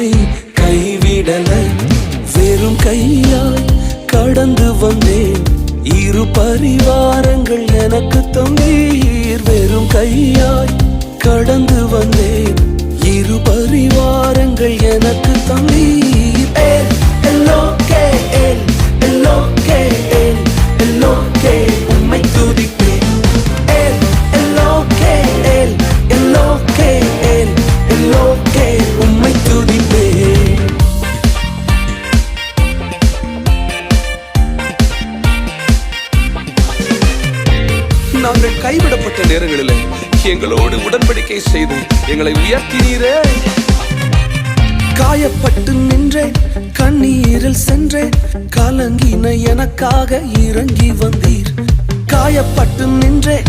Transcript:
என்னை கைவிடல. வெறும் கையாய் கடந்து வந்தேன், இரு பரிவாரங்கள் எனக்கு தந்தீர். வெறும் கையாய் கடந்து வந்தேன், இரு பரிவாரங்கள் எனக்கு தந்தீர். உம்மை துதிப்பேன். உம்மை துதிப்பேன். நாங்கள் கைவிடப்பட்ட நேரங்களில் எங்களோடு உடன்படிக்கை செய்து எங்களை உயர்த்தினீரே. காயப்பட்டு நின்றேன், கண்ணீரில் சென்றேன், கலங்கின எனக்காக இறங்கி வந்தீர். காயப்பட்டு நின்றேன்,